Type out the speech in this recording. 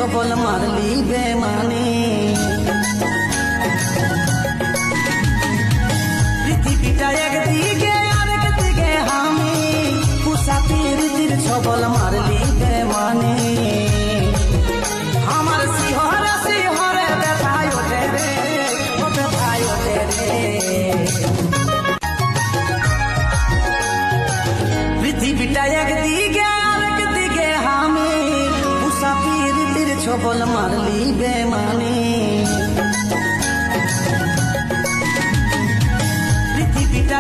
ছবল মারলি বেমানে। পৃথিবীটা একদিকে আরেক দিকে আমি, মুসাফির ছবল মারলি বেমানে। আমার শিহরে শিহরে ব্যথায় ওঠে রে, ও ব্যথায় ওঠে রে। পৃথিবীটা একদিকে আরেক দিকে আমি, মুসাফির ছবল মারলি বেমানে। পৃথিবীটা